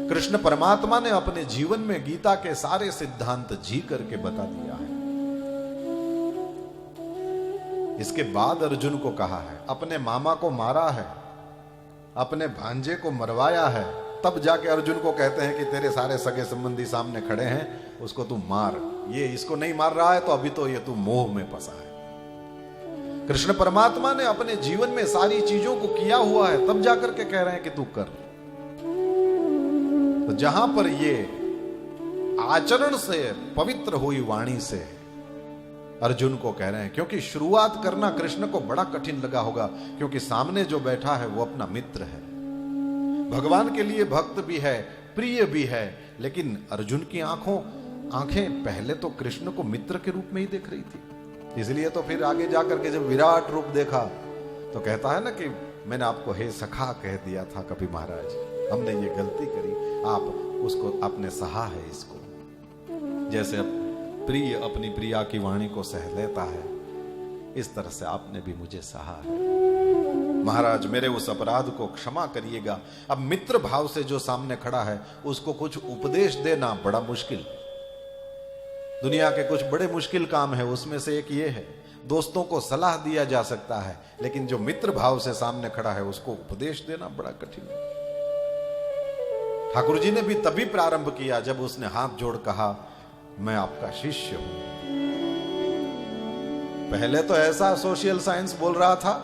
कृष्ण परमात्मा ने अपने जीवन में गीता के सारे सिद्धांत जी करके बता दिया है। इसके बाद अर्जुन को कहा है, अपने मामा को मारा है, अपने भांजे को मरवाया है, तब जाके अर्जुन को कहते हैं कि तेरे सारे सगे संबंधी सामने खड़े हैं, उसको तू मार। ये इसको नहीं मार रहा है तो अभी तो ये तू मोह में फंसा है। कृष्ण परमात्मा ने अपने जीवन में सारी चीजों को किया हुआ है, तब जाकर के कह रहे हैं कि तू कर। तो जहां पर ये आचरण से पवित्र हुई वाणी से अर्जुन को कह रहे हैं, क्योंकि शुरुआत करना कृष्ण को बड़ा कठिन लगा होगा, क्योंकि सामने जो बैठा है वो अपना मित्र है, भगवान के लिए भक्त भी है, प्रिय भी है, लेकिन अर्जुन की आंखें पहले तो कृष्ण को मित्र के रूप में ही देख रही थी। इसलिए तो फिर आगे जाकर के जब विराट रूप देखा तो कहता है ना कि मैंने आपको हे सखा कह दिया था कभी महाराज, हमने ये गलती करी, आप उसको आपने सहा है इसको। जैसे प्रिय अपनी प्रिया की वाणी को सह लेता है, इस तरह से आपने भी मुझे सहा है। महाराज मेरे उस अपराध को क्षमा करिएगा। अब मित्र भाव से जो सामने खड़ा है उसको कुछ उपदेश देना बड़ा मुश्किल, दुनिया के कुछ बड़े मुश्किल काम है, उसमें से एक ये है। दोस्तों को सलाह दिया जा सकता है, लेकिन जो मित्र भाव से सामने खड़ा है उसको उपदेश देना बड़ा कठिन है। ठाकुर जी ने भी तभी प्रारंभ किया जब उसने हाथ जोड़ कहा, मैं आपका शिष्य हूं। पहले तो ऐसा सोशल साइंस बोल रहा था,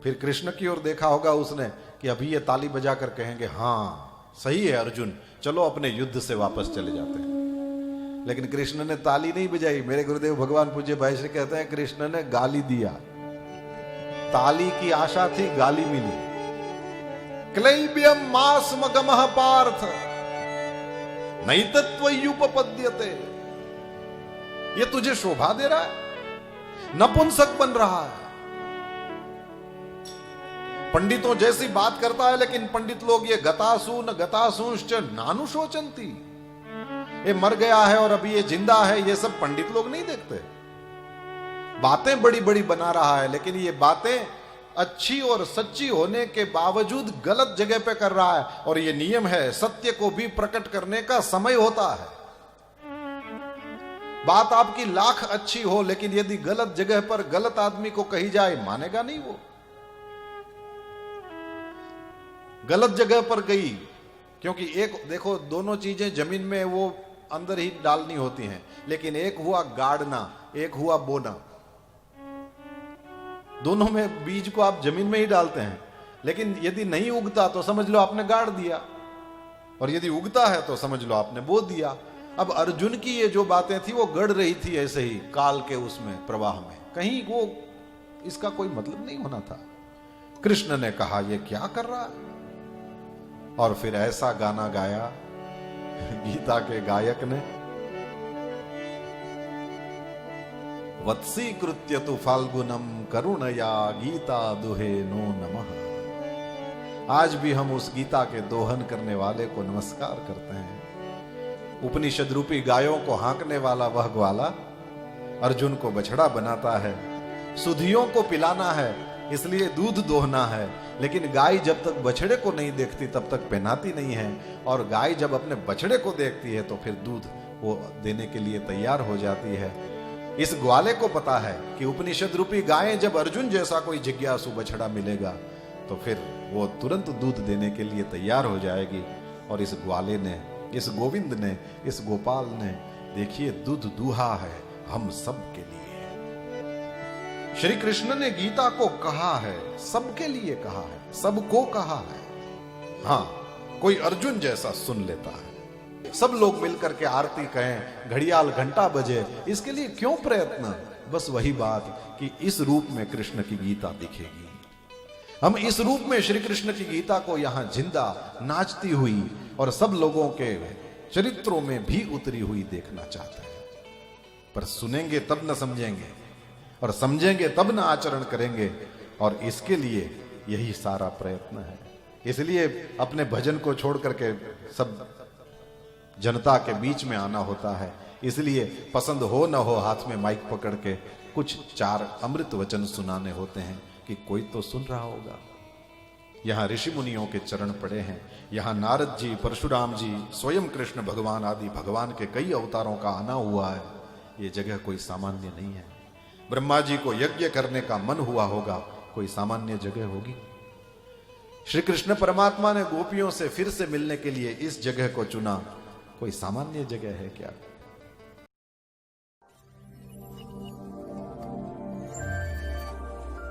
फिर कृष्ण की ओर देखा होगा उसने कि अभी ये ताली बजाकर कहेंगे हाँ सही है अर्जुन, चलो अपने युद्ध से वापस चले जाते हैं। लेकिन कृष्ण ने ताली नहीं बजाई। मेरे गुरुदेव भगवान पूज्य भाई श्री कहते हैं कृष्ण ने गाली दिया। ताली की आशा थी, गाली मिली। क्लैब्यम मास्मगमः पार्थ नैतत्वयुपपद्यते, ये तुझे शोभा दे रहा है, नपुंसक बन रहा है। पंडितों जैसी बात करता है, लेकिन पंडित लोग ये गतासून गतासूंश्च नानुशोचन्ति, ये मर गया है और अभी ये जिंदा है, ये सब पंडित लोग नहीं देखते। बातें बड़ी बड़ी बना रहा है, लेकिन ये बातें अच्छी और सच्ची होने के बावजूद गलत जगह पे कर रहा है। और ये नियम है, सत्य को भी प्रकट करने का समय होता है। बात आपकी लाख अच्छी हो, लेकिन यदि गलत जगह पर गलत आदमी को कही जाए, मानेगा नहीं वो। गलत जगह पर गई, क्योंकि एक देखो दोनों चीजें जमीन में वो अंदर ही डालनी होती हैं, लेकिन एक हुआ गाड़ना, एक हुआ बोना। दोनों में बीज को आप जमीन में ही डालते हैं, लेकिन यदि नहीं उगता तो समझ लो आपने गाड़ दिया, और यदि उगता है तो समझ लो आपने बो दिया। अब अर्जुन की ये जो बातें थी वो गड़ रही थी ऐसे ही काल के उसमें प्रवाह में, कहीं वो इसका कोई मतलब नहीं होना था। कृष्ण ने कहा ये क्या कर रहा है, और फिर ऐसा गाना गाया गीता के गायक ने, वत्सीकृत्य तु फाल्गुनम करुणया गीता दुहे नो नमः। आज भी हम उस गीता के दोहन करने वाले को नमस्कार करते हैं। उपनिषद रूपी गायों को हाँकने वाला वह ग्वाला अर्जुन को बछड़ा बनाता है। सुधियों को पिलाना है, इसलिए दूध दोहना है, लेकिन गाय जब तक बछड़े को नहीं देखती तब तक पहनाती नहीं है, और गाय जब अपने बछड़े को देखती है तो फिर दूध वो देने के लिए तैयार हो जाती है। इस ग्वाले को पता है कि उपनिषद रूपी गायें जब अर्जुन जैसा कोई जिज्ञासु बछड़ा मिलेगा तो फिर वो तुरंत दूध देने के लिए तैयार हो जाएगी। और इस ग्वाले ने, इस गोविंद ने, इस गोपाल ने, देखिए दूध दूहा है हम सब के लिए। श्री कृष्ण ने गीता को कहा है, सबके लिए कहा है, सबको कहा है। हाँ, कोई अर्जुन जैसा सुन लेता है, सब लोग मिलकर के आरती कहें, घड़ियाल घंटा बजे, इसके लिए क्यों प्रयत्न? बस वही बात कि इस रूप में कृष्ण की गीता दिखेगी। हम इस रूप में श्री कृष्ण की गीता को यहां जिंदा नाचती हुई और सब लोगों के चरित्रों में भी उतरी हुई देखना चाहते हैं। पर सुनेंगे तब न समझेंगे, और समझेंगे तब न आचरण करेंगे, और इसके लिए यही सारा प्रयत्न है। इसलिए अपने भजन को छोड़ करके सब जनता के बीच में आना होता है। इसलिए पसंद हो न हो हाथ में माइक पकड़ के कुछ चार अमृत वचन सुनाने होते हैं कि कोई तो सुन रहा होगा। यहां ऋषि मुनियों के चरण पड़े हैं, यहां नारद जी, परशुराम जी, स्वयं कृष्ण भगवान आदि भगवान के कई अवतारों का आना हुआ है। ये जगह कोई सामान्य नहीं है। ब्रह्मा जी को यज्ञ करने का मन हुआ होगा, कोई सामान्य जगह होगी? श्री कृष्ण परमात्मा ने गोपियों से फिर से मिलने के लिए इस जगह को चुना, कोई सामान्य जगह है क्या?